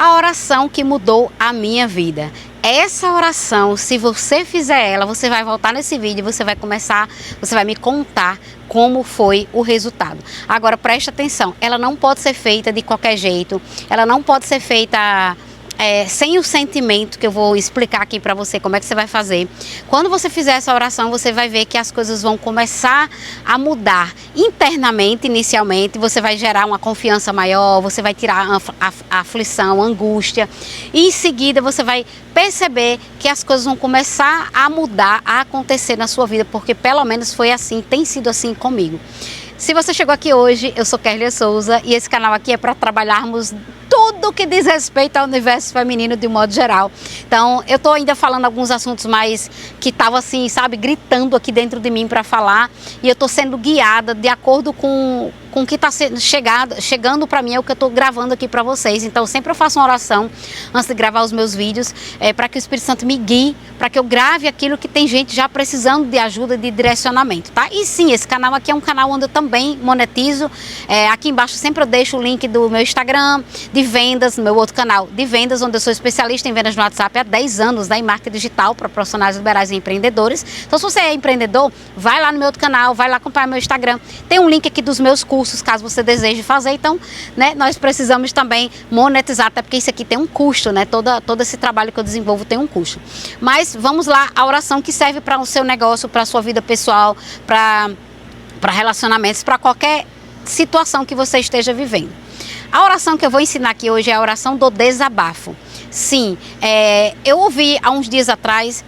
A oração que mudou a minha vida. Essa oração, se você fizer ela, você vai voltar nesse vídeo, você vai me contar como foi o resultado. Agora preste atenção, ela não pode ser feita de qualquer jeito, ela não pode ser feita sem o sentimento que eu vou explicar aqui para você como é que você vai fazer. Quando você fizer essa oração, você vai ver que as coisas vão começar a mudar internamente, inicialmente. Você vai gerar uma confiança maior, você vai tirar a aflição, a angústia. E em seguida você vai perceber que as coisas vão começar a mudar, a acontecer na sua vida, porque pelo menos foi assim, tem sido assim comigo. Se você chegou aqui hoje, eu sou Kerlia Souza e esse canal aqui é para trabalharmos tudo que diz respeito ao universo feminino de um modo geral. Então, eu tô ainda falando alguns assuntos mais que estavam assim, sabe, gritando aqui dentro de mim para falar, e eu tô sendo guiada de acordo com o que está chegando para mim, é o que eu estou gravando aqui para vocês. Então, sempre eu faço uma oração antes de gravar os meus vídeos, para que o Espírito Santo me guie, para que eu grave aquilo que tem gente já precisando de ajuda, de direcionamento, tá? E sim, esse canal aqui é um canal onde eu também monetizo. Aqui embaixo sempre eu deixo o link do meu Instagram, de vendas, no meu outro canal de vendas, onde eu sou especialista em vendas no WhatsApp há 10 anos, né, em marketing digital para profissionais liberais e empreendedores. Então, se você é empreendedor, vai lá no meu outro canal, vai lá acompanhar meu Instagram. Tem um link aqui dos meus cursos, caso você deseje fazer. Então, né, nós precisamos também monetizar, até porque isso aqui tem um custo, né? Todo esse trabalho que eu desenvolvo tem um custo. Mas vamos lá, a oração que serve para o seu negócio, para a sua vida pessoal, para relacionamentos, para qualquer situação que você esteja vivendo. A oração que eu vou ensinar aqui hoje é a oração do desabafo. Sim, eu ouvi há uns dias atrás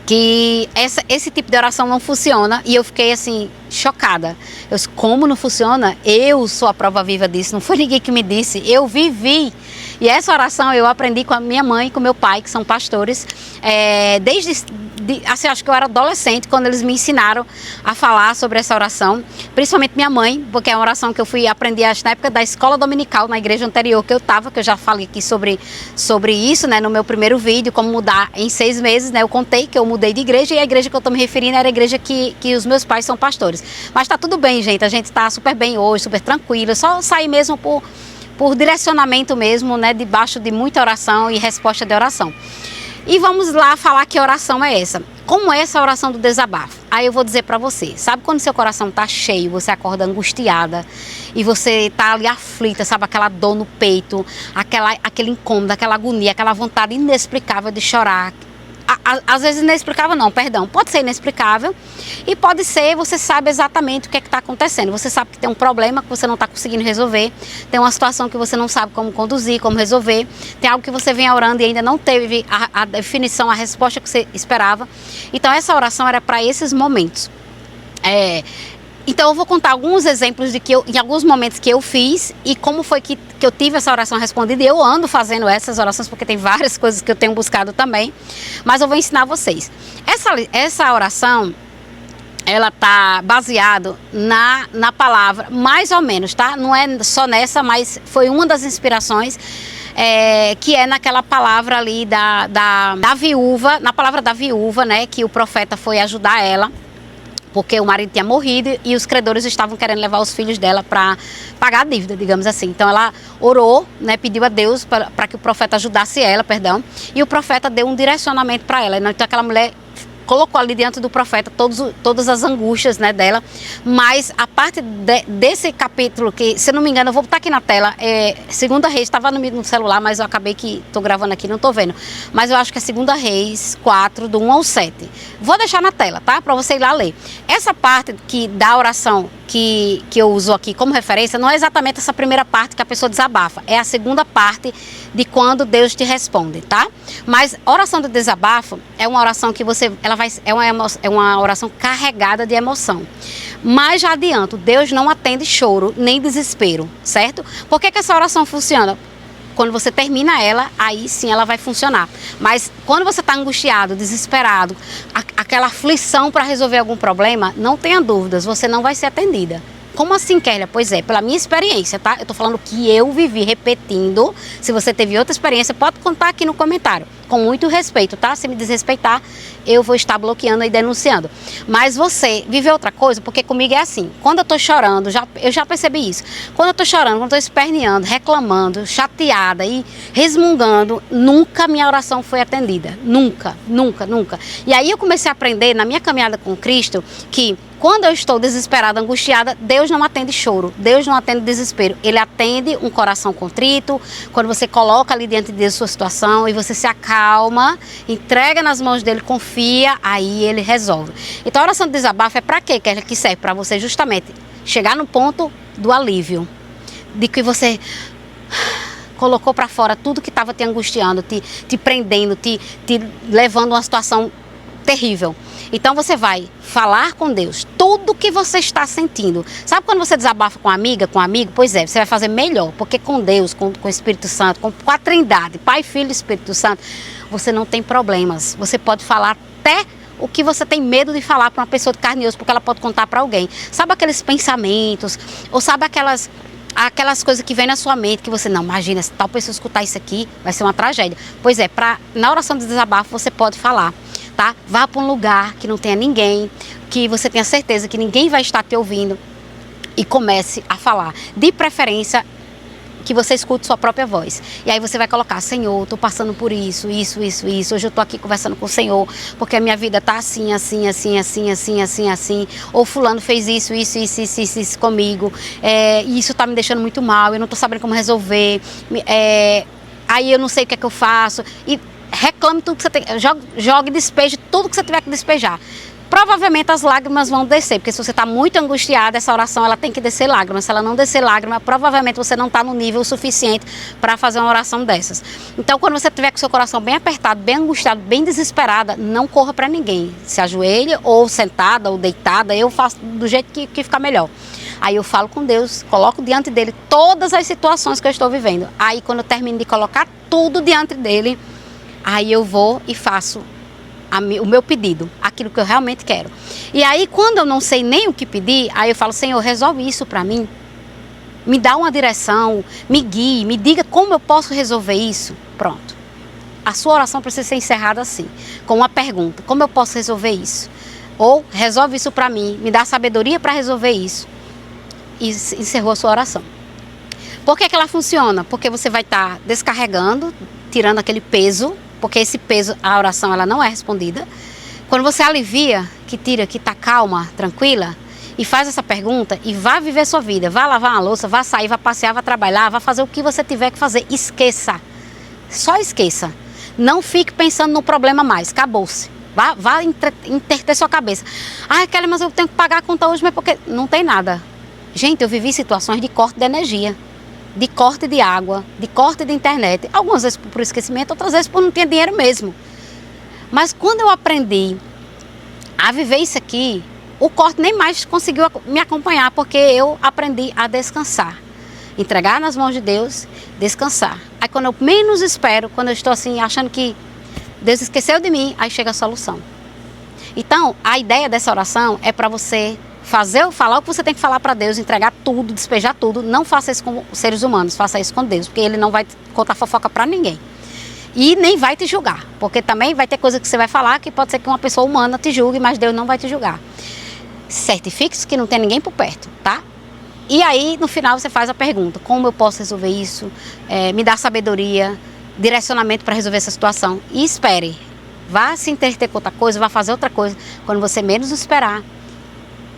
que esse tipo de oração não funciona, e eu fiquei assim, chocada. Eu disse, como não funciona? Eu sou a prova viva disso, não foi ninguém que me disse, eu vivi. E essa oração eu aprendi com a minha mãe e com meu pai, que são pastores, assim, acho que eu era adolescente quando eles me ensinaram a falar sobre essa oração, principalmente minha mãe, porque é uma oração que eu aprendi acho, na época da escola dominical, na igreja anterior que eu estava, que eu já falei aqui sobre isso, né, no meu primeiro vídeo, como mudar em 6 meses, né, eu contei que eu mudei de igreja, e a igreja que eu estou me referindo era a igreja que os meus pais são pastores. Mas tá tudo bem, gente, a gente está super bem hoje, super tranquilo, só sair mesmo por direcionamento mesmo, né, debaixo de muita oração e resposta de oração. E vamos lá falar que oração é essa. Como é essa oração do desabafo? Aí eu vou dizer para você, sabe quando seu coração tá cheio, você acorda angustiada e você tá ali aflita, sabe, aquela dor no peito, aquele incômodo, aquela agonia, aquela vontade inexplicável de chorar. Às vezes inexplicável não, perdão, pode ser inexplicável e pode ser, você sabe exatamente o que é que está acontecendo, você sabe que tem um problema que você não está conseguindo resolver, tem uma situação que você não sabe como conduzir, como resolver, tem algo que você vem orando e ainda não teve a definição, a resposta que você esperava. Então essa oração era para esses momentos. Então eu vou contar alguns exemplos de em alguns momentos que eu fiz e como foi que eu tive essa oração respondida. E eu ando fazendo essas orações porque tem várias coisas que eu tenho buscado também, mas eu vou ensinar vocês. Essa oração, ela tá baseada na palavra, mais ou menos, tá? Não é só nessa, mas foi uma das inspirações, que é naquela palavra ali da viúva, na palavra da viúva, né? Que o profeta foi ajudar ela, porque o marido tinha morrido e os credores estavam querendo levar os filhos dela para pagar a dívida, digamos assim. Então ela orou, né, pediu a Deus para que o profeta ajudasse ela, e o profeta deu um direcionamento para ela. Então aquela mulher colocou ali diante do profeta todas as angústias, né, dela, mas a parte desse capítulo, que se eu não me engano, eu vou botar aqui na tela, Segunda Reis, estava no celular, mas eu acabei que estou gravando aqui, não estou vendo, mas eu acho que é Segunda Reis 4, do 1 ao 7. Vou deixar na tela, tá? Para você ir lá ler. Essa parte da oração que eu uso aqui como referência, não é exatamente essa primeira parte que a pessoa desabafa, é a segunda parte de quando Deus te responde, tá? Mas oração do desabafo é uma oração que é uma oração carregada de emoção. Mas já adianto, Deus não atende choro nem desespero, certo? Por que essa oração funciona? Quando você termina ela, aí sim ela vai funcionar. Mas quando você está angustiado, desesperado, aquela aflição para resolver algum problema, não tenha dúvidas, você não vai ser atendida. como assim, Kélia? Pois é, pela minha experiência, tá? Eu tô falando que eu vivi repetindo. Se você teve outra experiência, pode contar aqui no comentário. Com muito respeito, tá? Se me desrespeitar, eu vou estar bloqueando e denunciando. Mas você viveu outra coisa, porque comigo é assim. Quando eu tô chorando, eu já percebi isso. Quando eu tô chorando, quando eu tô esperneando, reclamando, chateada e resmungando, nunca minha oração foi atendida. Nunca, nunca, nunca. E aí eu comecei a aprender na minha caminhada com Cristo que quando eu estou desesperada, angustiada, Deus não atende choro, Deus não atende desespero. Ele atende um coração contrito, quando você coloca ali diante de Deus a sua situação e você se acalma, entrega nas mãos dele, confia, aí ele resolve. Então a oração de desabafo é para quê? Que serve para você justamente chegar no ponto do alívio, de que você colocou para fora tudo que estava te angustiando, te prendendo, te levando a uma situação terrível. Então você vai falar com Deus tudo que você está sentindo. Sabe quando você desabafa com uma amiga, com um amigo? Pois é, você vai fazer melhor, porque com Deus, com o Espírito Santo, com a Trindade, Pai, Filho e Espírito Santo, você não tem problemas. Você pode falar até o que você tem medo de falar para uma pessoa de carne e osso, porque ela pode contar para alguém. Sabe aqueles pensamentos, ou sabe aquelas coisas que vem na sua mente, que você, não, imagina, se tal pessoa escutar isso aqui, vai ser uma tragédia. Pois é, na oração de desabafo você pode falar. Tá? Vá para um lugar que não tenha ninguém, que você tenha certeza que ninguém vai estar te ouvindo e comece a falar. De preferência, que você escute sua própria voz. E aí você vai colocar, Senhor, estou passando por isso. Hoje eu estou aqui conversando com o Senhor, porque a minha vida está assim. Ou fulano fez isso comigo. E isso está me deixando muito mal, eu não estou sabendo como resolver. Aí eu não sei o que é que eu faço. E reclame tudo que você tem, jogue e despeje tudo que você tiver que despejar. Provavelmente as lágrimas vão descer, porque se você está muito angustiada, essa oração ela tem que descer lágrimas. Se ela não descer lágrimas, provavelmente você não está no nível suficiente para fazer uma oração dessas. Então, quando você tiver com seu coração bem apertado, bem angustiado, bem desesperada, não corra para ninguém. Se ajoelhe, ou sentada, ou deitada, eu faço do jeito que ficar melhor. Aí eu falo com Deus, coloco diante dele todas as situações que eu estou vivendo. Aí, quando eu termino de colocar tudo diante dele, aí eu vou e faço o meu pedido, aquilo que eu realmente quero. E aí, quando eu não sei nem o que pedir, aí eu falo, Senhor, resolve isso para mim. Me dá uma direção, me guie, me diga como eu posso resolver isso. Pronto. A sua oração precisa ser encerrada assim, com uma pergunta, como eu posso resolver isso? Ou, resolve isso para mim, me dá sabedoria para resolver isso. E encerrou a sua oração. Por que ela funciona? Porque você vai estar descarregando, tirando aquele peso, porque esse peso, a oração ela não é respondida. Quando você alivia, que tira, que está calma, tranquila, e faz essa pergunta e vá viver sua vida, vá lavar uma louça, vá sair, vá passear, vá trabalhar, vá fazer o que você tiver que fazer, esqueça, só esqueça. Não fique pensando no problema mais, acabou-se. Vá interter sua cabeça. Ah, Kelly, mas eu tenho que pagar a conta hoje, mas porque não tem nada. Gente, eu vivi situações de corte de energia, de corte de água, de corte de internet, algumas vezes por esquecimento, outras vezes por não ter dinheiro mesmo. Mas quando eu aprendi a viver isso aqui, o corte nem mais conseguiu me acompanhar, porque eu aprendi a descansar, entregar nas mãos de Deus, descansar. Aí quando eu menos espero, quando eu estou assim, achando que Deus esqueceu de mim, aí chega a solução. Então, a ideia dessa oração é para você falar o que você tem que falar para Deus, entregar tudo, despejar tudo. Não faça isso com os seres humanos, faça isso com Deus, porque Ele não vai contar fofoca para ninguém. E nem vai te julgar, porque também vai ter coisa que você vai falar que pode ser que uma pessoa humana te julgue, mas Deus não vai te julgar. Certifique-se que não tem ninguém por perto, tá? E aí, no final, você faz a pergunta, como eu posso resolver isso? Me dá sabedoria, direcionamento para resolver essa situação. E espere, vá se entreter com outra coisa, vá fazer outra coisa, quando você menos esperar.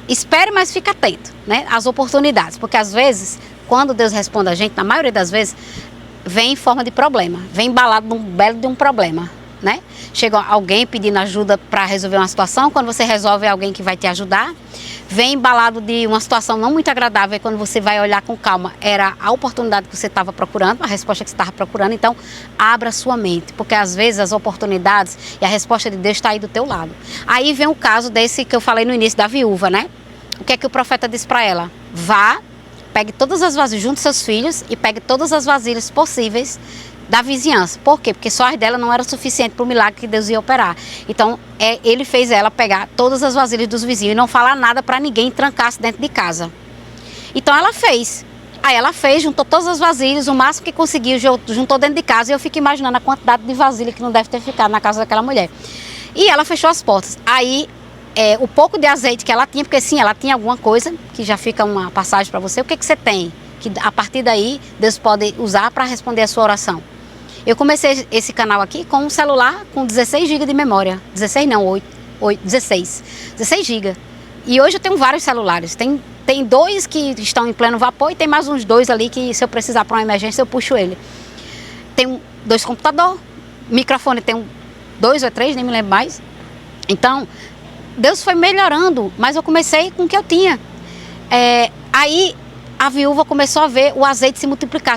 Espere, mas fique atento, né, às oportunidades, porque às vezes, quando Deus responde a gente, na maioria das vezes, vem em forma de problema, vem embalado num belo de um problema, né? Chega alguém pedindo ajuda para resolver uma situação, quando você resolve é alguém que vai te ajudar. Vem embalado de uma situação não muito agradável, quando você vai olhar com calma, era a oportunidade que você estava procurando, a resposta que você estava procurando. Então, abra sua mente, porque às vezes as oportunidades e a resposta de Deus está aí do teu lado. Aí vem o caso desse que eu falei no início da viúva, né? O que é que o profeta disse para ela? Vá, pegue todas as vasilhas, junte seus filhos e pegue todas as vasilhas possíveis da vizinhança. Por quê? Porque só as dela não era suficiente para o milagre que Deus ia operar. Então, ele fez ela pegar todas as vasilhas dos vizinhos e não falar nada para ninguém, trancar-se dentro de casa. Então ela fez. Aí ela fez, juntou todas as vasilhas, o máximo que conseguiu, juntou dentro de casa. E eu fico imaginando a quantidade de vasilha que não deve ter ficado na casa daquela mulher. E ela fechou as portas. Aí, o pouco de azeite que ela tinha, porque sim, ela tinha alguma coisa, que já fica uma passagem para você. O que você tem? Que a partir daí, Deus pode usar para responder a sua oração. Eu comecei esse canal aqui com um celular com 16 GB de memória. 16 não, 16 GB. E hoje eu tenho vários celulares. Tem 2 que estão em pleno vapor e tem mais uns 2 ali que, se eu precisar para uma emergência, eu puxo ele. Tem 2 computadores, microfone tem 2 ou 3, nem me lembro mais. Então, Deus foi melhorando, mas eu comecei com o que eu tinha. Aí a viúva começou a ver o azeite se multiplicar,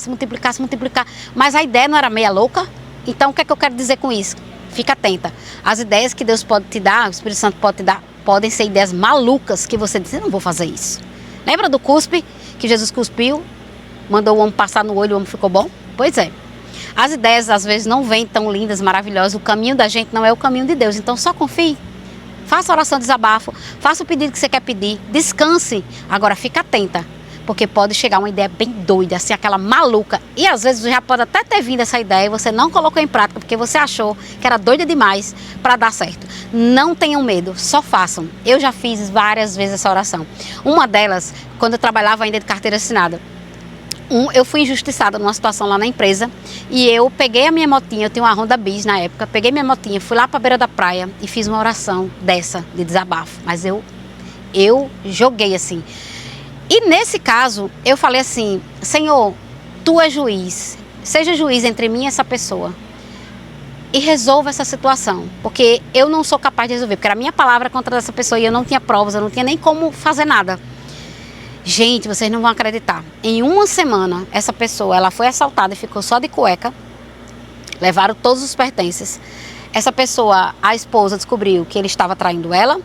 mas a ideia não era meia louca. Então, o que é que eu quero dizer com isso? Fica atenta. As ideias que Deus pode te dar, o Espírito Santo pode te dar, podem ser ideias malucas que você diz, eu não vou fazer isso. Lembra do cuspe, que Jesus cuspiu, mandou o homem passar no olho e o homem ficou bom? Pois é. As ideias às vezes não vêm tão lindas, maravilhosas, o caminho da gente não é o caminho de Deus, então só confie. Faça a oração de desabafo, faça o pedido que você quer pedir, descanse. Agora fica atenta, porque pode chegar uma ideia bem doida, assim, aquela maluca. E às vezes já pode até ter vindo essa ideia e você não colocou em prática porque você achou que era doida demais para dar certo. Não tenham medo, só façam. Eu já fiz várias vezes essa oração. Uma delas, quando eu trabalhava ainda de carteira assinada. Eu fui injustiçada numa situação lá na empresa e eu peguei a minha motinha, eu tinha uma Honda Bis na época, peguei minha motinha, fui lá para a beira da praia e fiz uma oração dessa, de desabafo. Mas eu joguei assim. E nesse caso, eu falei assim, Senhor, Tu és juiz, seja juiz entre mim e essa pessoa e resolva essa situação, porque eu não sou capaz de resolver, porque era a minha palavra contra essa pessoa e eu não tinha provas, eu não tinha nem como fazer nada. Gente, vocês não vão acreditar. Em uma semana, essa pessoa, ela foi assaltada e ficou só de cueca. Levaram todos os pertences. Essa pessoa, a esposa, descobriu que ele estava traindo ela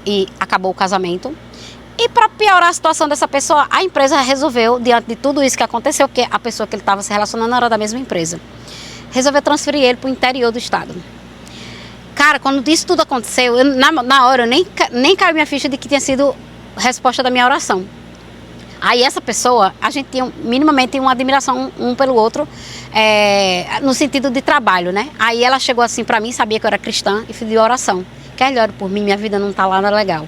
e acabou o casamento. E para piorar a situação dessa pessoa, a empresa resolveu, diante de tudo isso que aconteceu, porque a pessoa que ele estava se relacionando era da mesma empresa, resolveu transferir ele para o interior do estado. Cara, quando isso tudo aconteceu, na hora eu nem caiu minha ficha de que tinha sido resposta da minha oração. Aí essa pessoa, a gente tinha minimamente uma admiração um pelo outro, no sentido de trabalho, né? Aí ela chegou assim pra mim, sabia que eu era cristã, e pediu oração. Quer ore por mim, minha vida não tá lá, não é legal.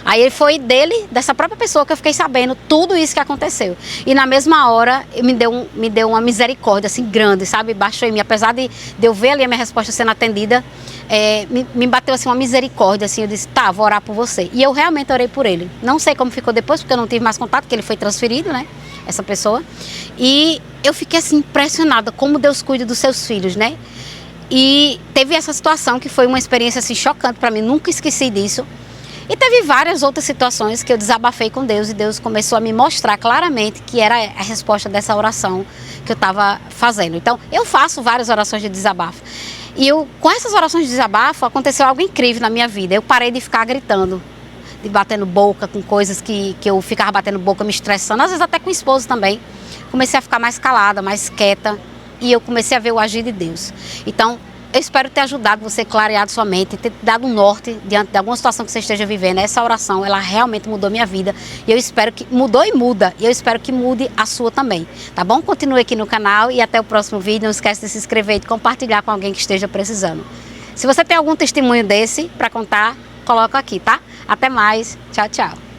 Aí foi dessa própria pessoa que eu fiquei sabendo tudo isso que aconteceu. E na mesma hora, me deu uma misericórdia, assim, grande, sabe? Baixou em mim, apesar de eu ver ali a minha resposta sendo atendida, me bateu, assim, uma misericórdia, assim, eu disse, tá, vou orar por você. E eu realmente orei por ele. Não sei como ficou depois, porque eu não tive mais contato, porque ele foi transferido, né? Essa pessoa. E eu fiquei, assim, impressionada como Deus cuida dos seus filhos, né? E teve essa situação que foi uma experiência, assim, chocante pra mim, nunca esqueci disso. E teve várias outras situações que eu desabafei com Deus e Deus começou a me mostrar claramente que era a resposta dessa oração que eu estava fazendo. Então, eu faço várias orações de desabafo. E com essas orações de desabafo, aconteceu algo incrível na minha vida. Eu parei de ficar gritando, de batendo boca com coisas que eu ficava batendo boca, me estressando, às vezes até com o esposo também. Comecei a ficar mais calada, mais quieta e eu comecei a ver o agir de Deus. Então, eu espero ter ajudado você, clareado sua mente, ter dado um norte diante de alguma situação que você esteja vivendo. Essa oração, ela realmente mudou minha vida. E eu espero que... Mudou e muda. E eu espero que mude a sua também. Tá bom? Continue aqui no canal e até o próximo vídeo. Não esquece de se inscrever e de compartilhar com alguém que esteja precisando. Se você tem algum testemunho desse para contar, coloca aqui, tá? Até mais. Tchau, tchau.